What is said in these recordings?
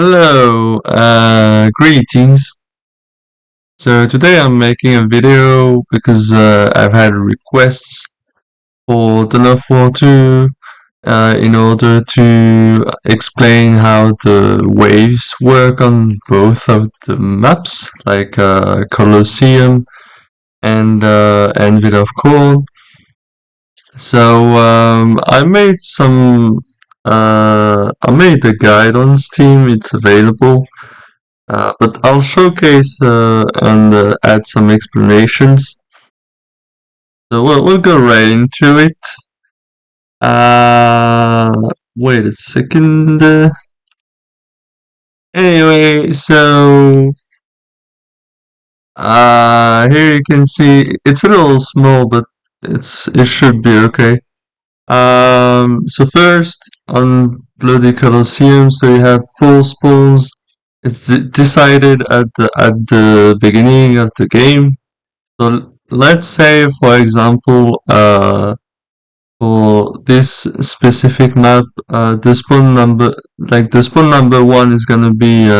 Hello, greetings. So today I'm making a video because I've had requests for the w40k in order to explain how the waves work on both of the maps, like Colosseum and Anvil of Khorne. So I made I made a guide on Steam. It's available. But I'll showcase and add some explanations. So we'll go right into it. Uh, Wait a second. Anyway, so here you can see it's a little small, but it should be okay. So first on Bloody Colosseum, so you have 4 spawns. It's decided at the beginning of the game. So let's say, for example, for this specific map, the spawn number 1 is gonna be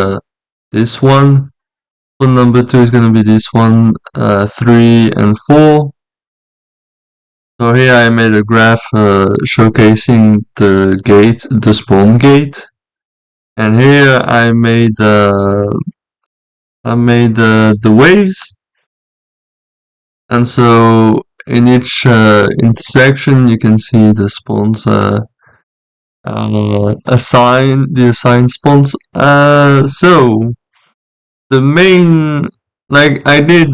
this one. Spawn number 2 is gonna be this one, 3 and 4. So here I made a graph showcasing the spawn gate, and here I made the waves. And so in each intersection, you can see the spawns assigned spawns. So the main, like I did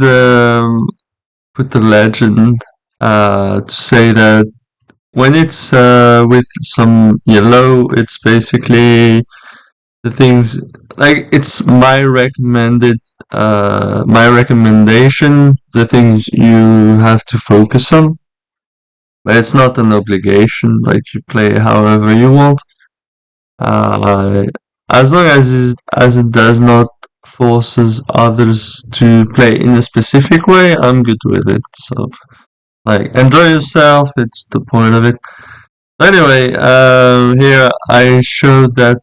put the legend to say that when it's with some yellow, it's basically the things, like it's my recommendation, the things you have to focus on, but it's not an obligation, like you play however you want, uh, as long as it does not forces others to play in a specific way. I'm good with it. So like, enjoy yourself, it's the point of it. Anyway, here I showed that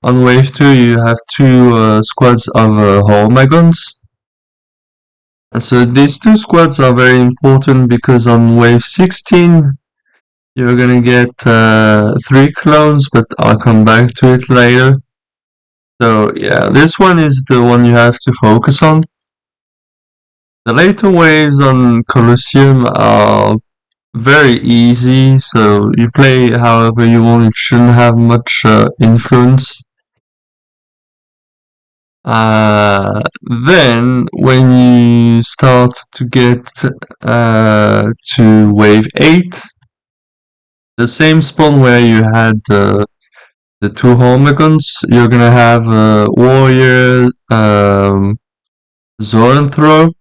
on wave 2 you have 2 squads of Hormagons. And so these 2 squads are very important because on wave 16 you're gonna get 3 clones, but I'll come back to it later. So yeah, this one is the one you have to focus on. The later waves on Colosseum are very easy, so you play however you want. It shouldn't have much influence. Then when you start to get to wave 8, the same spawn where you had the 2 Hormagons, you're gonna have a warrior, Zoranthrope,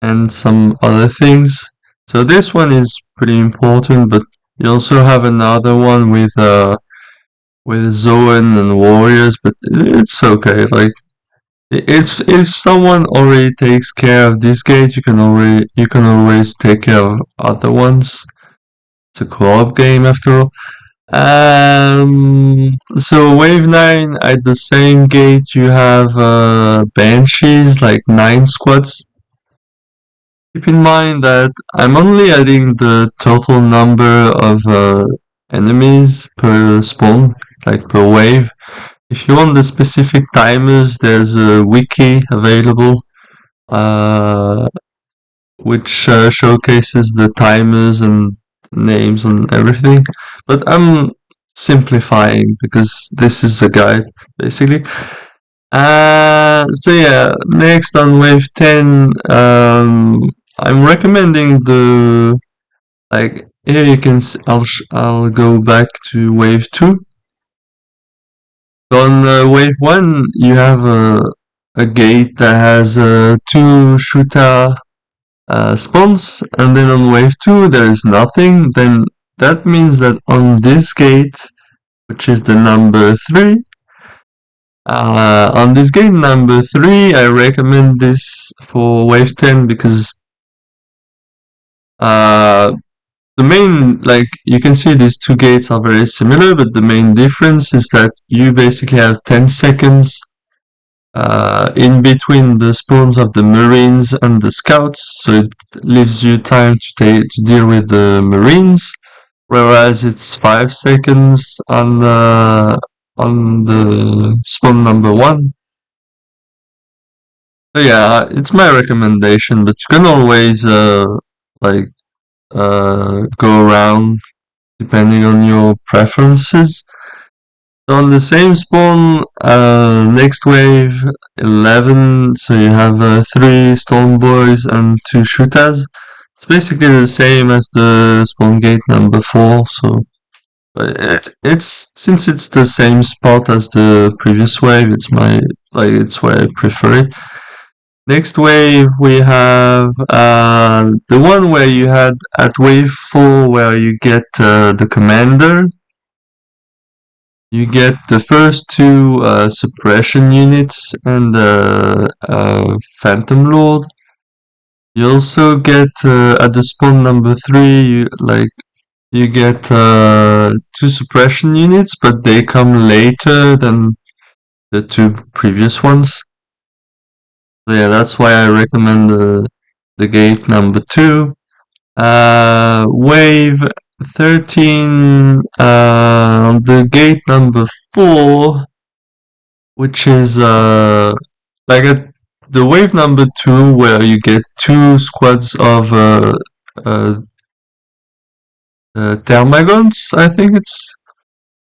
and some other things. So this one is pretty important, but you also have another one with Zoan and warriors, but it's okay. Like, if someone already takes care of this gate, you can always take care of other ones. It's a co-op game after all. So wave 9, at the same gate you have banshees, like 9 squads. Keep in mind that I'm only adding the total number of enemies per spawn, like per wave. If you want the specific timers, there's a wiki available, which showcases the timers and names and everything. But I'm simplifying because this is a guide, basically. So yeah, next on wave 10, I'm recommending like here you can see, I'll go back to wave 2. So on wave 1 you have a gate that has 2 shooter spawns, and then on wave 2 there is nothing. Then that means that on this gate, which is the number 3, on this gate number 3, I recommend this for wave 10 because the main, like, you can see these two gates are very similar, but the main difference is that you basically have 10 seconds in between the spawns of the Marines and the Scouts, so it leaves you time to deal with the Marines, whereas it's 5 seconds on the spawn number 1. So yeah, it's my recommendation, but you can always like go around depending on your preferences. On the same spawn, next wave 11, so you have 3 Storm Boys and 2 Shooters. It's basically the same as the spawn gate number 4, so it's since it's the same spot as the previous wave, it's where I prefer it. Next wave we have the one where you had at wave 4 where you get the commander. You get the first 2 suppression units and Phantom Lord. You also get at the spawn number 3 you get 2 suppression units, but they come later than the 2 previous ones. So yeah, that's why I recommend the gate number 2. Wave 13 on the gate number 4, which is like at the wave number 2 where you get 2 squads of uh, Termagants, I think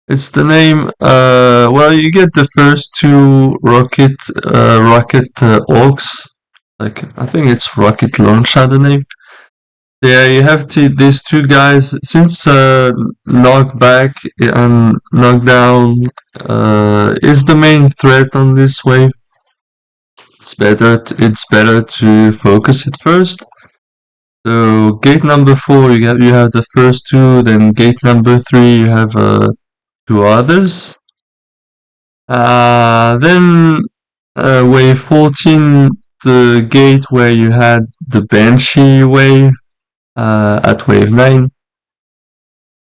it's the name. Well, you get the first 2 rocket orcs. Like, I think it's rocket launcher the name. Yeah, you have these 2 guys. Since knockback and knockdown is the main threat on this wave, it's better to focus it first. So gate number 4 you have the first 2, then gate number 3 you have 2 others. Then wave 14, the gate where you had the Banshee wave at wave 9.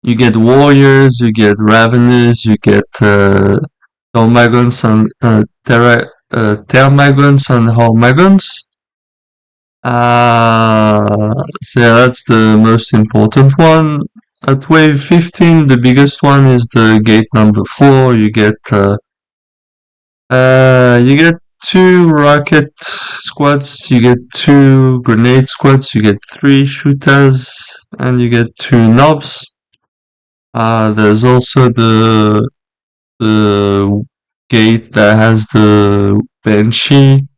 You get warriors, you get raveners, you get Termagants and Termagants and Hormagants. So yeah, that's the most important one. At wave 15, the biggest one is the gate number 4. You get 2 rocket squads, you get 2 grenade squads, you get 3 shooters, and you get 2 knobs. There's also the gate that has the Banshee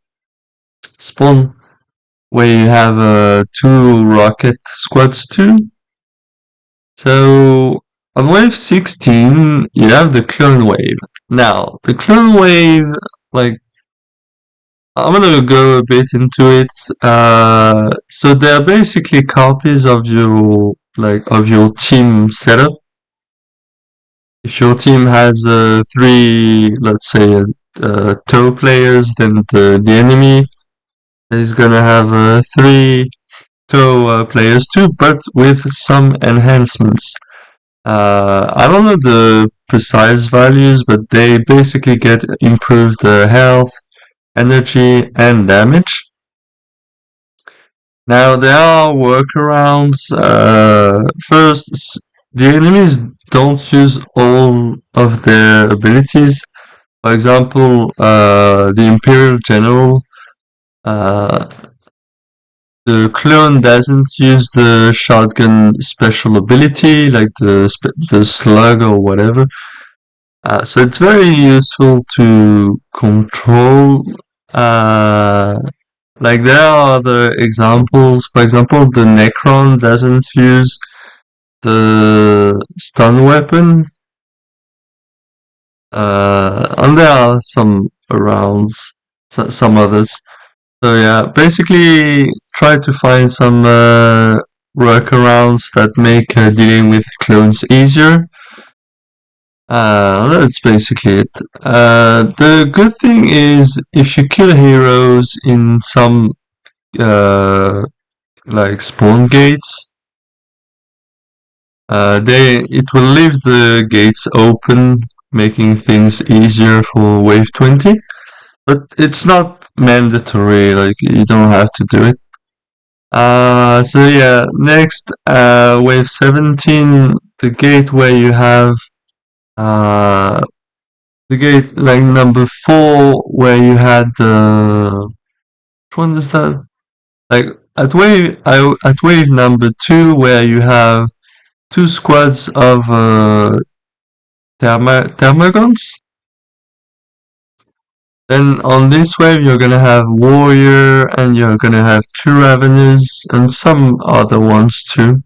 spawn, where you have 2 rocket squads too. So on wave 16, you have the clone wave. Now, the clone wave, like, I'm gonna go a bit into it. So they're basically copies of your team setup. If your team has 3, let's say, toe players, then the enemy is gonna have 3 toe players too, but with some enhancements. I don't know the precise values, but they basically get improved health, energy, and damage. Now there are workarounds. First, the enemies don't use all of their abilities. For example, the Imperial General, uh, the clone doesn't use the shotgun special ability, like the slug or whatever. So it's very useful to control. Like there are other examples. For example, the Necron doesn't use the stun weapon. And there are some around, some others. So yeah, basically try to find some workarounds that make dealing with clones easier. That's basically it. The good thing is if you kill heroes in some like spawn gates, it will leave the gates open, making things easier for wave 20, but it's not mandatory, like you don't have to do it. So yeah, next, wave 17, the gate where you have, the gate like number 4, where you had which one is that? Like at wave number 2, where you have 2 squads of Termagants. Then on this wave you're gonna have Warrior, and you're gonna have 2 Raveners, and some other ones too.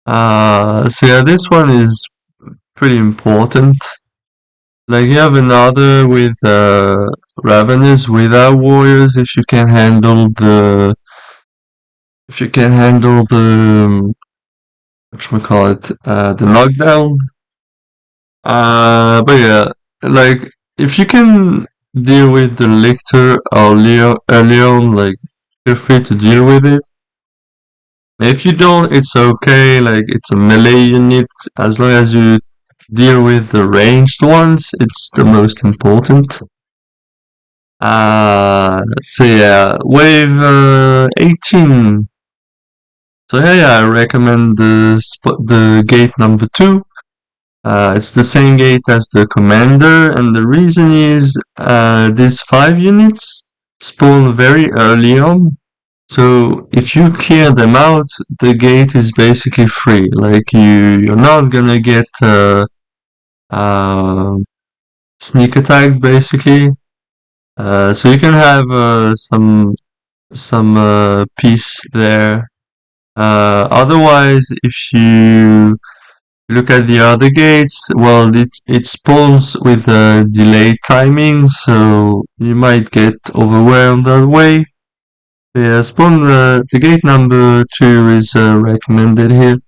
So yeah, this one is pretty important. Like you have another with Raveners without Warriors if you can handle the whatchamacallit, the knockdown. But yeah, like if you can deal with the Lictor or Leon, like feel free to deal with it. If you don't, it's okay, like it's a melee unit, as long as you deal with the ranged ones, it's the most important. So yeah, wave 18. So yeah, I recommend the gate number 2. It's the same gate as the commander, and the reason is these 5 units spawn very early on. So if you clear them out, the gate is basically free. Like you're not gonna get uh, sneak attack basically. So you can have some peace there. Otherwise, if you look at the other gates, well, it spawns with a delayed timing, so you might get overwhelmed that way. Yeah, spawn the gate number 2 is recommended here.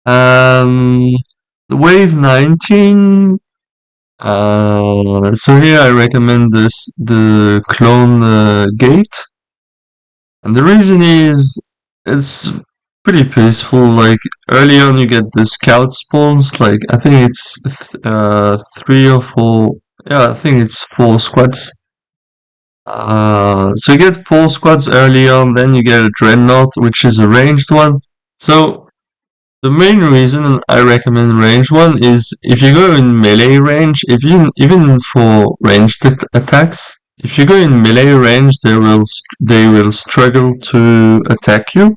The wave 19. So here I recommend the clone gate, and the reason is it's pretty peaceful. Like early on, you get the scout spawns. Like I think it's 3 or 4. Yeah, I think it's 4 squads. So you get 4 squads early on, then you get a dreadnought, which is a ranged one. So the main reason I recommend ranged one is if you go in melee range, even for ranged attacks, if you go in melee range, they will struggle to attack you.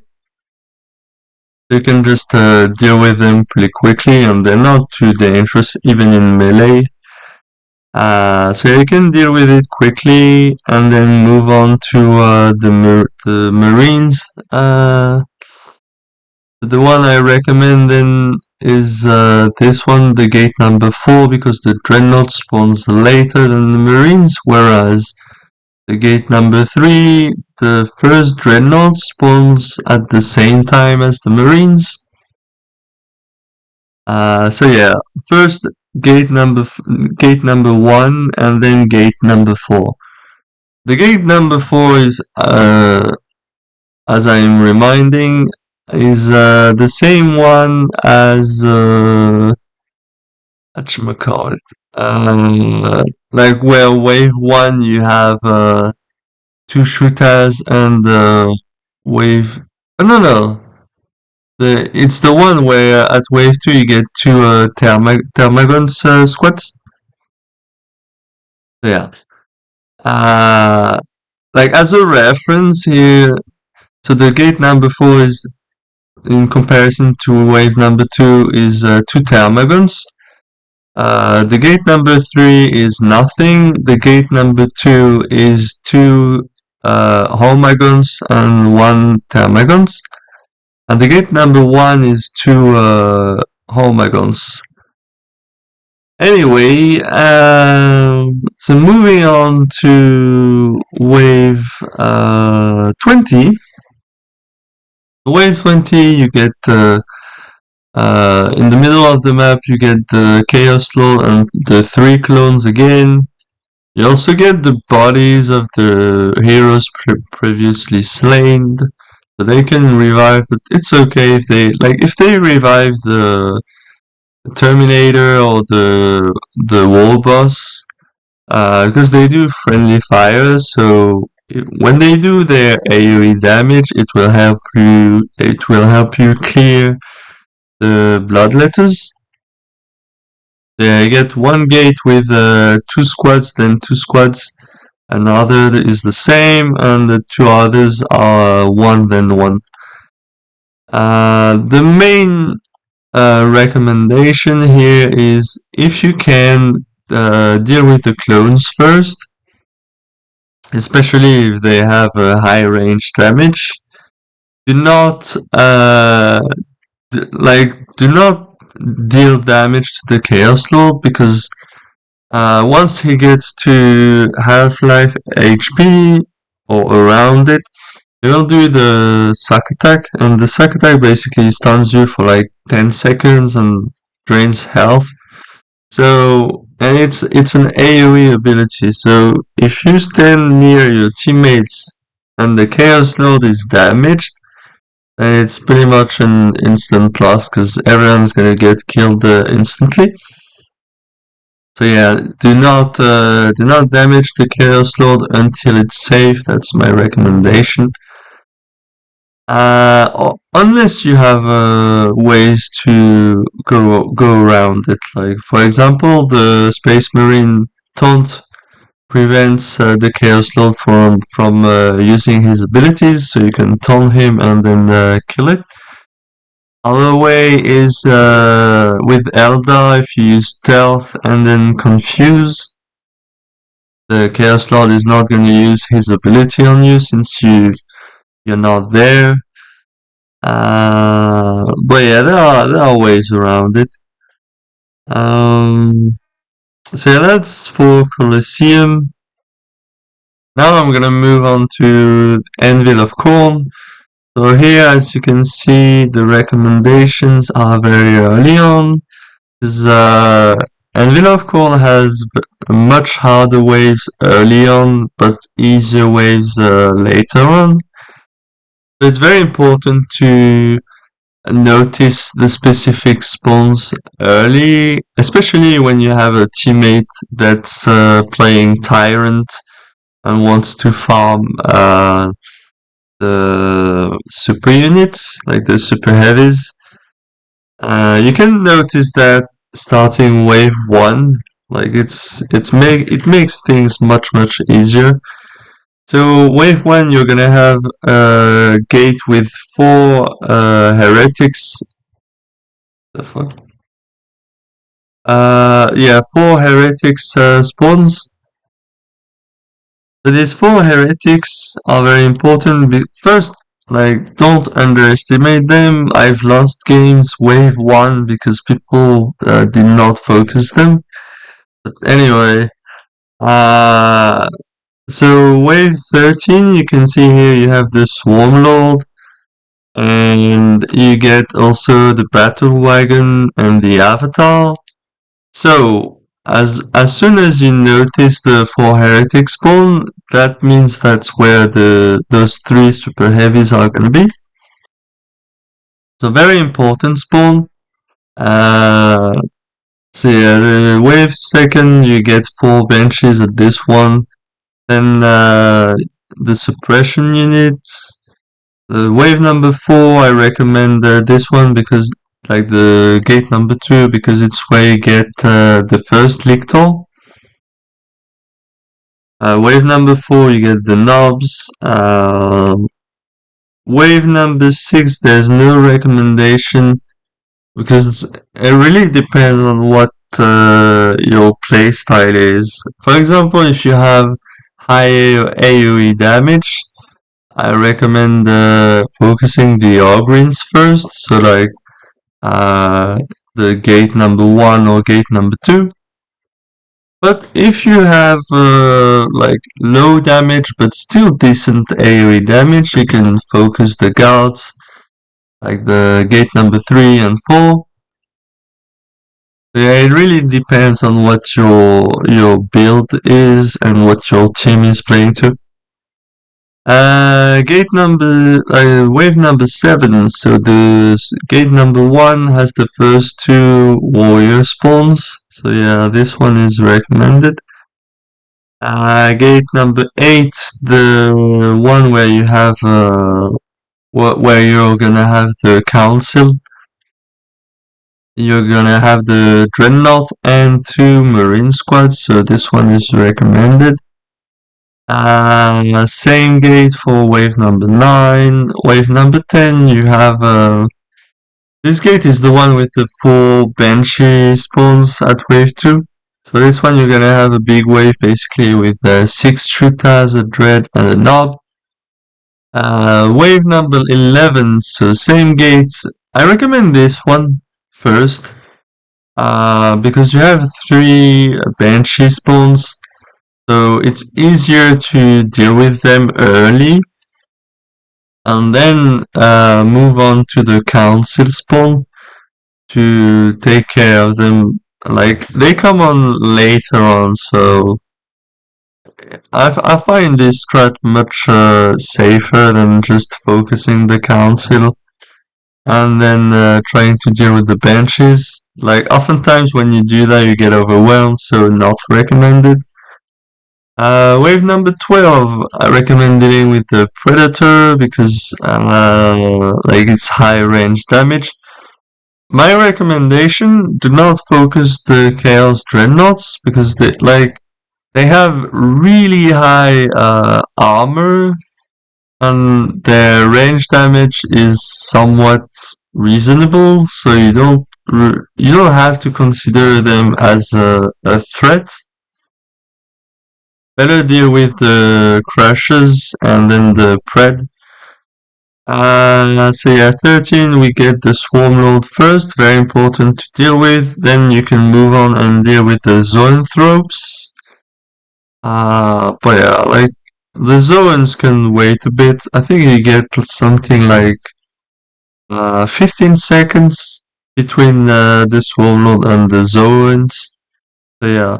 You can just deal with them pretty quickly, and they're not too dangerous even in melee. So you can deal with it quickly and then move on to the Marines. The one I recommend then is this one, the gate number 4, because the Dreadnought spawns later than the Marines, whereas the gate number 3, the first Dreadnought spawns at the same time as the Marines. So yeah, first gate number 1 and then gate number 4. The gate number 4 is, as I'm reminding, is the same one as whatchamacallit, like where wave 1 you have 2 shooters, and wave no, it's the one where at wave 2 you get 2 Termagants squads. Yeah. Like as a reference here, so the gate number 4 is, in comparison to wave number 2, is 2 Termagants. The gate number 3 is nothing. The gate number 2 is 2 Hormagons and 1 Termagants. And the gate number 1 is 2 Hormagons. Anyway, so moving on to wave 20. Wave 20, you get in the middle of the map, you get the Chaos Lord and the 3 clones again. You also get the bodies of the heroes previously slain. So they can revive, but it's okay if they revive the Terminator or the Wall Boss, because they do friendly fire. So when they do their AoE damage, it will help you. It will help you clear the bloodletters. Yeah, you get one gate with 2 squads, then 2 squads. Another is the same, and the 2 others are one then one. The main recommendation here is if you can deal with the clones first, especially if they have a high range damage. Do not do not deal damage to the Chaos Lord, because once he gets to Half-Life HP or around it, he will do the suck attack, and the suck attack basically stuns you for like 10 seconds and drains health. So, and it's an AoE ability, so if you stand near your teammates and the Chaos Lord is damaged, then it's pretty much an instant loss, because everyone's gonna get killed instantly. So yeah, do not damage the Chaos Lord until it's safe. That's my recommendation. Unless you have ways to go around it. Like for example, the Space Marine taunt prevents the Chaos Lord from using his abilities, so you can taunt him and then kill it. Other way is with Eldar, if you use stealth and then confuse, the Chaos Lord is not going to use his ability on you since you're not there. But yeah, there are ways around it. So yeah, that's for Colosseum. Now I'm gonna move on to Anvil of Khorne. So here, as you can see, the recommendations are very early on. Anvil of Khorne has much harder waves early on, but easier waves later on. So it's very important to notice the specific spawns early, especially when you have a teammate that's playing Tyrant and wants to farm the super units, like the super heavies. You can notice that starting wave 1, like it makes things much easier. So wave 1, you're gonna have a gate with 4 heretics. The fuck? Yeah, 4 heretics spawns. So these 4 heretics are very important. First, like, don't underestimate them. I've lost games wave 1 because people did not focus them. But anyway, so wave 13, you can see here you have the Swarm Lord, and you get also the Battle Wagon and the Avatar. So, as soon as you notice the 4 heretics spawn, that means that's where those 3 super heavies are gonna be. So very important spawn. So yeah, the wave second you get 4 benches at this one. Then the suppression units. The wave number 4, I recommend this one because like the gate number 2, because it's where you get the first lictor. Wave number 4, you get the knobs. Wave number 6, there's no recommendation because it really depends on what your playstyle is. For example, if you have high AoE damage, I recommend focusing the Ogreens first, so like the gate number 1 or gate number 2. But if you have like low damage but still decent AoE damage, you can focus the guards, like the gate number 3 and 4. Yeah, it really depends on what your build is and what your team is playing to. Wave number 7. So the gate number 1 has the first 2 warrior spawns. So yeah, this one is recommended. Gate number 8, the one where you have where you're gonna have the council. You're gonna have the dreadnought and 2 marine squads. So this one is recommended. Same gate for wave number 9. Wave number 10, you have this gate is the one with the 4 banshee spawns at wave 2. So this one you're gonna have a big wave basically with 6 shooters, a dread and a knob. Wave number 11, so same gates. I recommend this one first because you have 3 banshee spawns. So it's easier to deal with them early and then move on to the council spawn to take care of them. Like they come on later on, so I find this strat much safer than just focusing the council and then trying to deal with the banshees. Like oftentimes when you do that you get overwhelmed, so not recommended. Wave number 12, I recommend dealing with the Predator because like it's high range damage. My recommendation, do not focus the Chaos Dreadnoughts because they have really high armor and their range damage is somewhat reasonable, so you don't have to consider them as a threat. Better deal with the crashes and then the pred. So yeah, 13 we get the swarm lord first, very important to deal with. Then you can move on and deal with the zoanthropes. But yeah, like the zoans can wait a bit. I think you get something like 15 seconds between the swarm lord and the zoans. So yeah.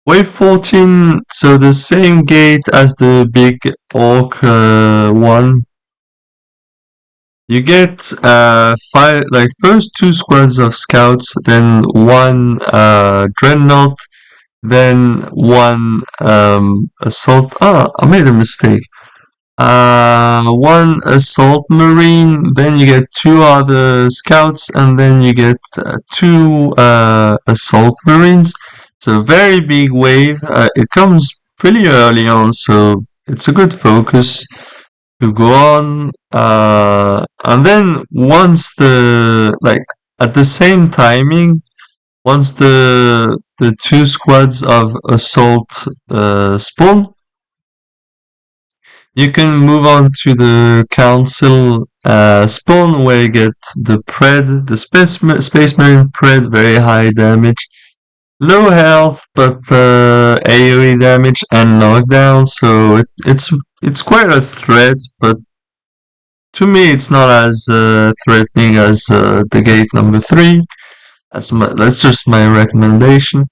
Wave 14, so the same gate as the big orc one. You get first 2 squads of scouts, then 1 dreadnought, then 1 assault. I made a mistake. 1 assault marine, then you get 2 other scouts, and then you get 2 assault marines. It's a very big wave. It comes pretty early on, so it's a good focus to go on. And then once at the same timing, once the 2 squads of assault spawn, you can move on to the council spawn where you get the pred, the space marine pred, very high damage. Low health, but AoE damage and knockdown, so it's quite a threat, but to me it's not as threatening as the gate number 3. That's just my recommendation.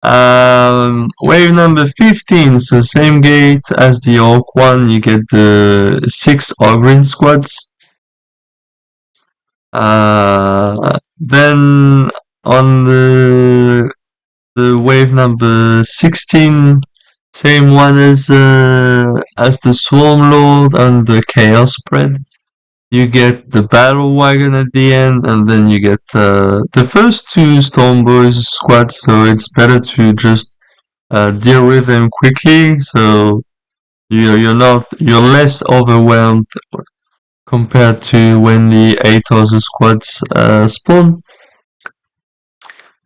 Wave number 15, so same gate as the orc one, you get the 6 Ogryn squads. Then on the wave number 16, same one as the Swarm Lord and the Chaos Spread. You get the Battle Wagon at the end, and then you get the first 2 Stormboys squads, so it's better to just deal with them quickly, so you're less overwhelmed compared to when the 8 other squads spawn.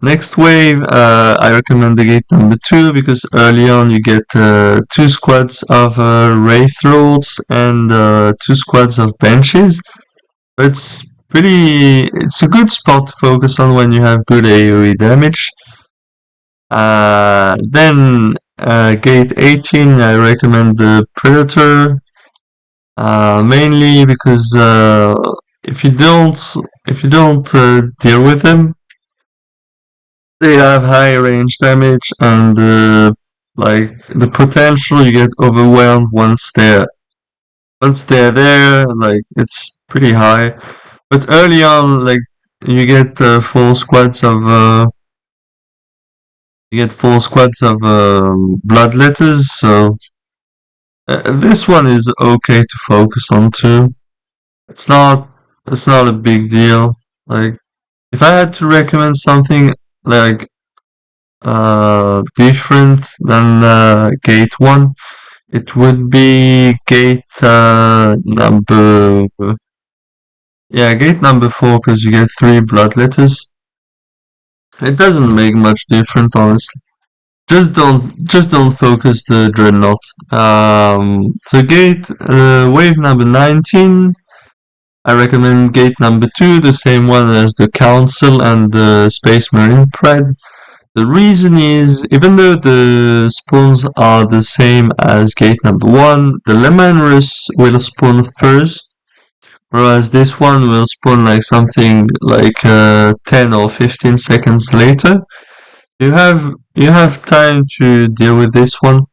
Next wave, I recommend the gate number 2 because early on you get 2 squads of Wraith Lords and 2 squads of Banshees. It's a good spot to focus on when you have good AoE damage. Then gate 18, I recommend the Predator, mainly because if you don't deal with them, they have high range damage and the potential you get overwhelmed once they're once they're there, like it's pretty high. But early on, like you get full squads of bloodletters. So this one is okay to focus on too. It's not it's not a big deal. Like if I had to recommend something like different than gate 1, it would be gate number gate number 4, because you get 3 bloodletters. It doesn't make much difference, honestly. Just don't focus the dreadnought. So gate wave number 19. I recommend gate number 2, the same one as the Council and the Space Marine Pride. The reason is, even though the spawns are the same as gate number 1, the Lemanrus will spawn first, whereas this one will spawn like something like 10 or 15 seconds later. You have time to deal with this one.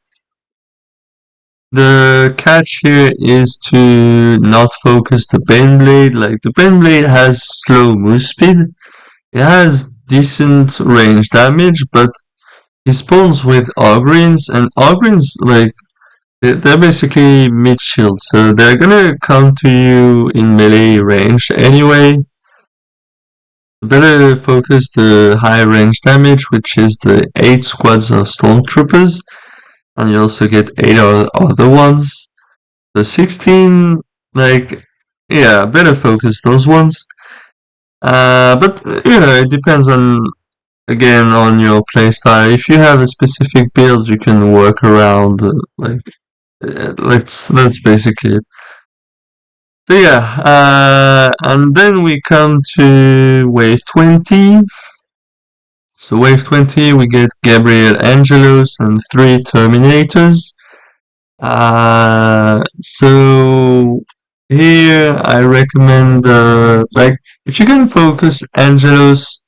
The catch here is to not focus the Baneblade. Like the Baneblade has slow move speed. It has decent range damage, but he spawns with Ogrins, and Ogrins, like, they're basically mid shield, so they're gonna come to you in melee range anyway. Better focus the high range damage, which is the 8 squads of Stormtroopers, and you also get 8 other ones. The 16, like, yeah, better focus those ones. But, it depends again on your playstyle. If you have a specific build, you can work around, that's basically it. So yeah, and then we come to wave 20. So wave 20, we get Gabriel Angelos and 3 Terminators. So here I recommend, if you can focus Angelos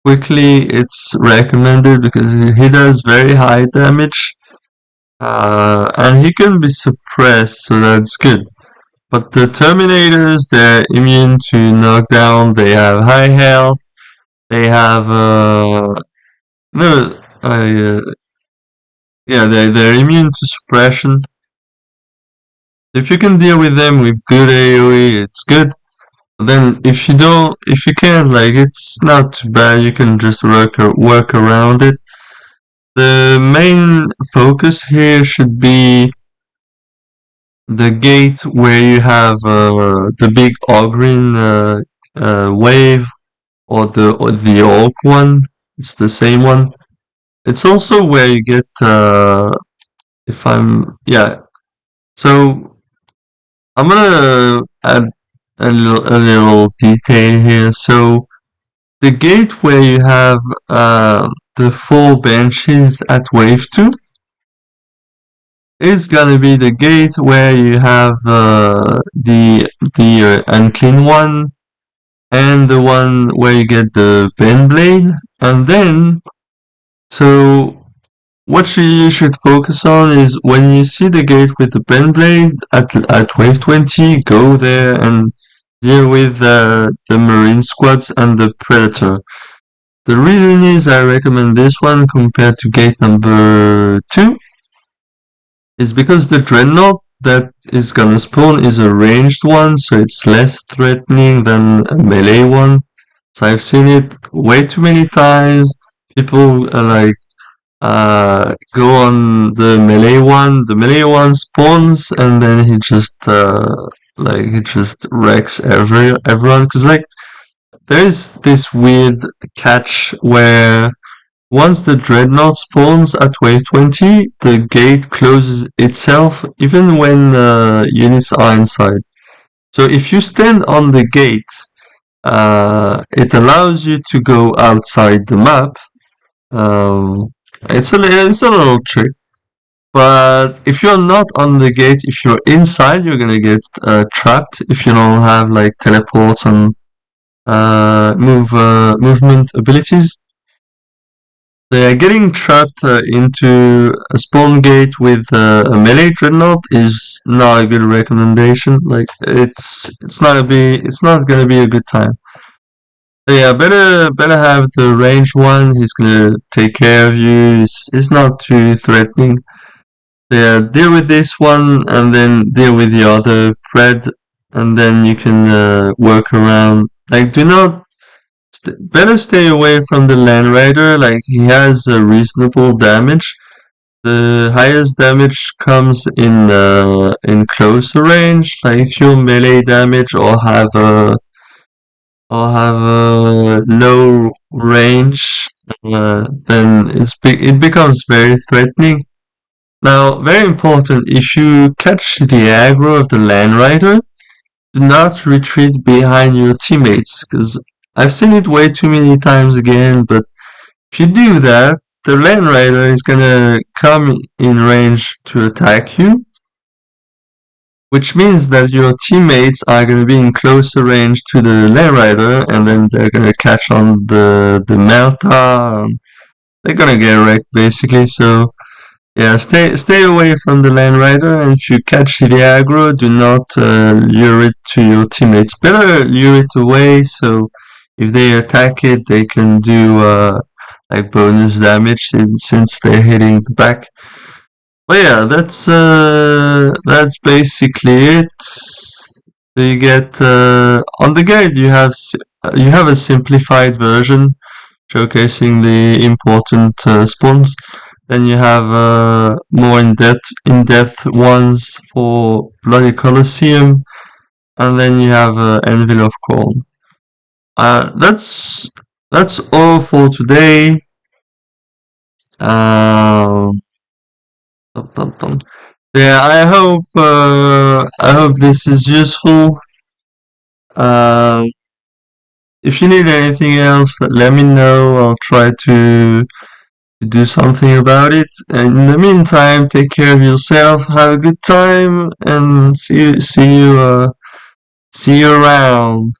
quickly, it's recommended because he does very high damage. And he can be suppressed, so that's good. But the Terminators, they're immune to knockdown, they have high health, they have, no, they're immune to suppression. If you can deal with them with good AoE, it's good. Then if you can't, like, it's not too bad, you can just work around it. The main focus here should be the gate where you have the big Ogryn wave, or the Orc one. It's the same one. It's also where you get So I'm gonna add a little detail here. So the gate where you have the 4 benches at wave 2 is gonna be the gate where you have the unclean one, and the one where you get the Baneblade. And then, so what you should focus on is when you see the gate with the Baneblade at wave 20, go there and deal with the Marine squads and the Predator. The reason is I recommend this one compared to gate number 2 is because the Dreadnought that is gonna spawn is a ranged one, so it's less threatening than a melee one. So I've seen it way too many times. People go on the melee one. The melee one spawns, and then he just wrecks everyone. Because there's this weird catch where once the Dreadnought spawns at wave 20, the gate closes itself even when units are inside. So if you stand on the gate, it allows you to go outside the map. It's a little trick. But if you're not on the gate, if you're inside, you're gonna get trapped if you don't have like teleports and movement abilities. Yeah, getting trapped into a spawn gate with a melee dreadnought is not a good recommendation. Like it's not gonna be a good time. So yeah, better have the range one. He's gonna take care of you. It's not too threatening. So yeah, deal with this one and then deal with the other thread, and then you can work around. Like, do not better stay away from the Land Raider. Like, he has a reasonable damage. The highest damage comes in closer range. Like, if you melee damage or have a low range, then it becomes very threatening. Now, very important, if you catch the aggro of the Land Rider, do not retreat behind your teammates, because I've seen it way too many times again, but if you do that, the Land Rider is gonna come in range to attack you, which means that your teammates are gonna be in closer range to the Land Rider, and then they're gonna catch on the Melta, and they're gonna get wrecked basically, so yeah, stay away from the Land Rider, and if you catch the aggro, do not lure it to your teammates. Better lure it away, so if they attack it, they can do like bonus damage since they're hitting the back. But yeah, that's basically it. So you get on the guide you have a simplified version showcasing the important spawns. Then you have more in-depth ones for Bloody Colosseum, and then you have Anvil of Khorne. That's all for today. Um, yeah, I hope this is useful. Uh, if you need anything else, let me know. I'll try to do something about it. And in the meantime, take care of yourself, have a good time, and see you around.